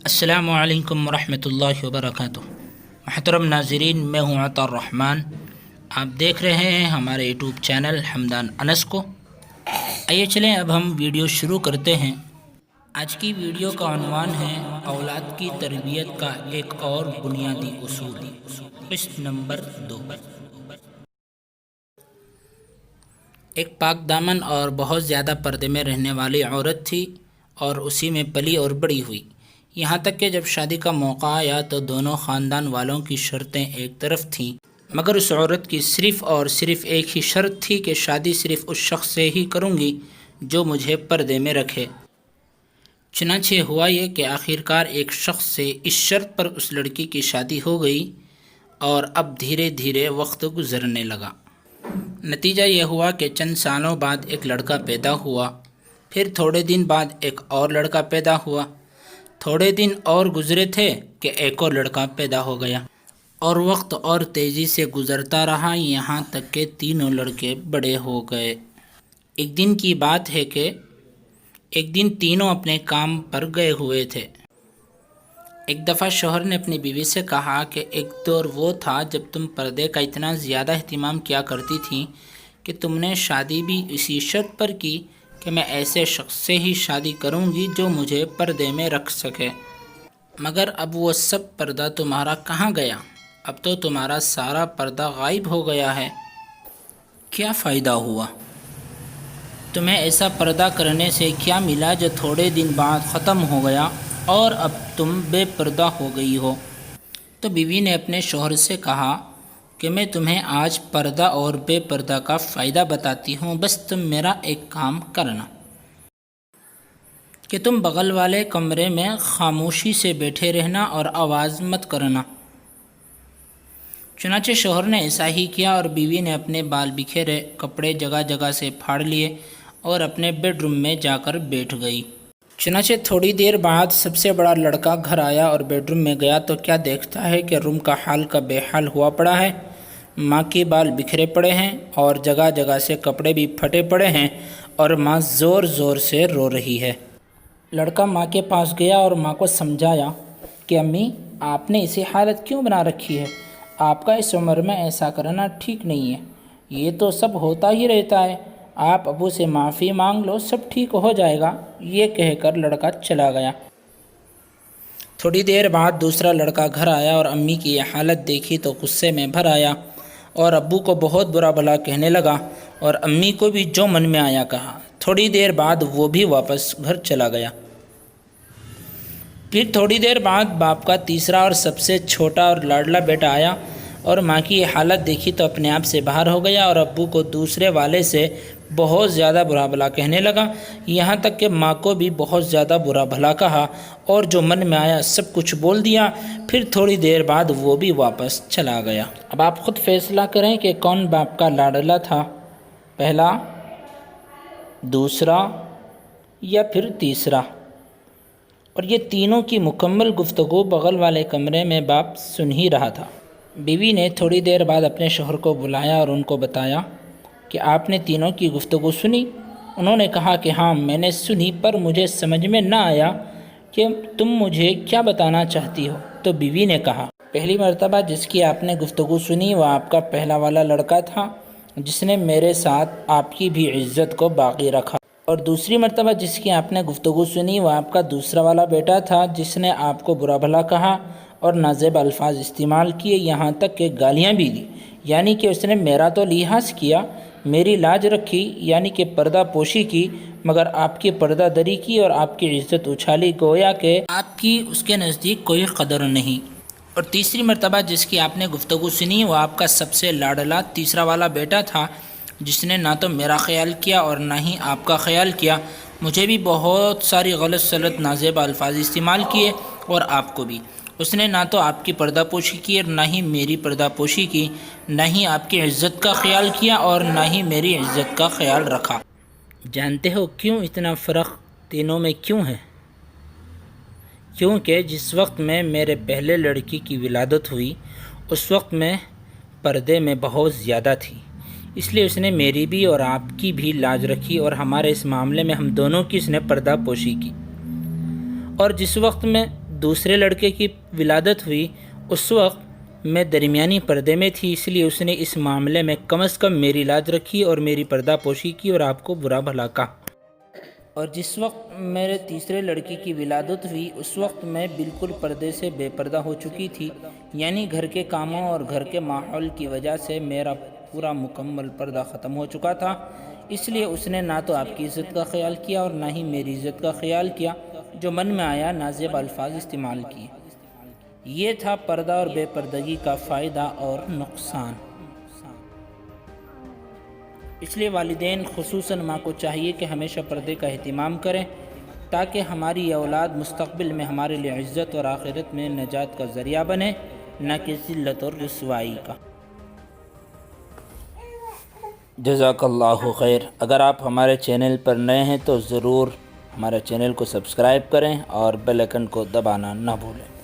السلام علیکم ورحمۃ اللہ وبرکاتہ۔ محترم ناظرین، میں ہوں عطا الرحمن۔ آپ دیکھ رہے ہیں ہمارے یوٹیوب چینل حمدان انس کو۔ آئیے چلیں اب ہم ویڈیو شروع کرتے ہیں۔ آج کی ویڈیو کا عنوان ہے اولاد کی تربیت کا ایک اور بنیادی اصول، قسط نمبر 2۔ ایک پاک دامن اور بہت زیادہ پردے میں رہنے والی عورت تھی اور اسی میں پلی اور بڑی ہوئی، یہاں تک کہ جب شادی کا موقع آیا تو دونوں خاندان والوں کی شرطیں ایک طرف تھیں، مگر اس عورت کی صرف اور صرف ایک ہی شرط تھی کہ شادی صرف اس شخص سے ہی کروں گی جو مجھے پردے میں رکھے۔ چنانچہ ہوا یہ کہ آخرکار ایک شخص سے اس شرط پر اس لڑکی کی شادی ہو گئی اور اب دھیرے دھیرے وقت گزرنے لگا۔ نتیجہ یہ ہوا کہ چند سالوں بعد ایک لڑکا پیدا ہوا، پھر تھوڑے دن بعد ایک اور لڑکا پیدا ہوا، تھوڑے دن اور گزرے تھے کہ ایک اور لڑکا پیدا ہو گیا، اور وقت اور تیزی سے گزرتا رہا یہاں تک کہ تینوں لڑکے بڑے ہو گئے۔ ایک دن کی بات ہے کہ ایک دن تینوں اپنے کام پر گئے ہوئے تھے۔ ایک دفعہ شوہر نے اپنی بیوی سے کہا کہ ایک دور وہ تھا جب تم پردے کا اتنا زیادہ اہتمام کیا کرتی تھی کہ تم نے شادی بھی اسی شرط پر کی کہ میں ایسے شخص سے ہی شادی کروں گی جو مجھے پردے میں رکھ سکے، مگر اب وہ سب پردہ تمہارا کہاں گیا؟ اب تو تمہارا سارا پردہ غائب ہو گیا ہے۔ کیا فائدہ ہوا؟ تمہیں ایسا پردہ کرنے سے کیا ملا جو تھوڑے دن بعد ختم ہو گیا اور اب تم بے پردہ ہو گئی ہو؟ تو بیوی نے اپنے شوہر سے کہا کہ میں تمہیں آج پردہ اور بے پردہ کا فائدہ بتاتی ہوں، بس تم میرا ایک کام کرنا کہ تم بغل والے کمرے میں خاموشی سے بیٹھے رہنا اور آواز مت کرنا۔ چنانچہ شوہر نے ایسا ہی کیا اور بیوی نے اپنے بال بکھیرے کپڑے جگہ جگہ سے پھاڑ لیے اور اپنے بیڈ روم میں جا کر بیٹھ گئی۔ چنانچہ تھوڑی دیر بعد سب سے بڑا لڑکا گھر آیا اور بیڈ روم میں گیا تو کیا دیکھتا ہے کہ روم کا حال کا بے حال ہوا پڑا ہے۔ ماں کے بال بکھرے پڑے ہیں اور جگہ جگہ سے کپڑے بھی پھٹے پڑے ہیں اور ماں زور زور سے رو رہی ہے۔ لڑکا ماں کے پاس گیا اور ماں کو سمجھایا کہ امی، آپ نے ایسی حالت کیوں بنا رکھی ہے؟ آپ کا اس عمر میں ایسا کرنا ٹھیک نہیں ہے، یہ تو سب ہوتا ہی رہتا ہے، آپ ابو سے معافی مانگ لو، سب ٹھیک ہو جائے گا۔ یہ کہہ کر لڑکا چلا گیا۔ تھوڑی دیر بعد دوسرا لڑکا گھر آیا اور امی کی یہ حالت دیکھی تو غصے میں بھر آیا اور ابو کو بہت برا بھلا کہنے لگا اور امی کو بھی جو من میں آیا کہا۔ تھوڑی دیر بعد وہ بھی واپس گھر چلا گیا۔ پھر تھوڑی دیر بعد باپ کا تیسرا اور سب سے چھوٹا اور لاڈلا بیٹا آیا اور ماں کی یہ حالت دیکھی تو اپنے آپ سے باہر ہو گیا اور ابو کو دوسرے والے سے بہت زیادہ برا بھلا کہنے لگا، یہاں تک کہ ماں کو بھی بہت زیادہ برا بھلا کہا اور جو من میں آیا سب کچھ بول دیا۔ پھر تھوڑی دیر بعد وہ بھی واپس چلا گیا۔ اب آپ خود فیصلہ کریں کہ کون باپ کا لاڈلا تھا، پہلا، دوسرا یا پھر تیسرا؟ اور یہ تینوں کی مکمل گفتگو بغل والے کمرے میں باپ سن ہی رہا تھا۔ بیوی نے تھوڑی دیر بعد اپنے شوہر کو بلایا اور ان کو بتایا کہ آپ نے تینوں کی گفتگو سنی؟ انہوں نے کہا کہ ہاں میں نے سنی، پر مجھے سمجھ میں نہ آیا کہ تم مجھے کیا بتانا چاہتی ہو۔ تو بیوی نے کہا، پہلی مرتبہ جس کی آپ نے گفتگو سنی وہ آپ کا پہلا والا لڑکا تھا جس نے میرے ساتھ آپ کی بھی عزت کو باقی رکھا، اور دوسری مرتبہ جس کی آپ نے گفتگو سنی وہ آپ کا دوسرا والا بیٹا تھا جس نے آپ کو برا بھلا کہا اور نازیب الفاظ استعمال کیے، یہاں تک کہ گالیاں بھی دی، یعنی کہ اس نے میرا تو لحاظ کیا، میری لاج رکھی، یعنی کہ پردہ پوشی کی، مگر آپ کی پردہ دری کی اور آپ کی عزت اچھالی، گویا کہ آپ کی اس کے نزدیک کوئی قدر نہیں۔ اور تیسری مرتبہ جس کی آپ نے گفتگو سنی وہ آپ کا سب سے لاڈلا تیسرا والا بیٹا تھا جس نے نہ تو میرا خیال کیا اور نہ ہی آپ کا خیال کیا، مجھے بھی بہت ساری غلط سلط نازیب الفاظ استعمال کیے اور آپ کو بھی۔ اس نے نہ تو آپ کی پردہ پوشی کی اور نہ ہی میری پردہ پوشی کی، نہ ہی آپ کی عزت کا خیال کیا اور نہ ہی میری عزت کا خیال رکھا۔ جانتے ہو کیوں اتنا فرق تینوں میں کیوں ہے؟ کیونکہ جس وقت میں میرے پہلے لڑکی کی ولادت ہوئی اس وقت میں پردے میں بہت زیادہ تھی، اس لیے اس نے میری بھی اور آپ کی بھی لاج رکھی اور ہمارے اس معاملے میں ہم دونوں کی اس نے پردہ پوشی کی۔ اور جس وقت میں دوسرے لڑکے کی ولادت ہوئی اس وقت میں درمیانی پردے میں تھی، اس لیے اس نے اس معاملے میں کم از کم میری لاج رکھی اور میری پردہ پوشی کی اور آپ کو برا بھلا کہا۔ اور جس وقت میرے تیسرے لڑکی کی ولادت ہوئی اس وقت میں بالکل پردے سے بے پردہ ہو چکی تھی، یعنی گھر کے کاموں اور گھر کے ماحول کی وجہ سے میرا پورا مکمل پردہ ختم ہو چکا تھا، اس لیے اس نے نہ تو آپ کی عزت کا خیال کیا اور نہ ہی میری عزت کا خیال کیا، جو من میں آیا نازیب الفاظ استعمال کیے۔ یہ تھا پردہ اور بے پردگی کا فائدہ اور نقصان۔ اس لیے والدین خصوصاً ماں کو چاہیے کہ ہمیشہ پردے کا اہتمام کریں تاکہ ہماری یہ اولاد مستقبل میں ہمارے لیے عزت اور آخرت میں نجات کا ذریعہ بنے، نہ کہ ذلت اور رسوائی کا۔ جزاک اللہ خیر۔ اگر آپ ہمارے چینل پر نئے ہیں تو ضرور ہمارے چینل کو سبسکرائب کریں اور بیل آئیکن کو دبانا نہ بھولیں۔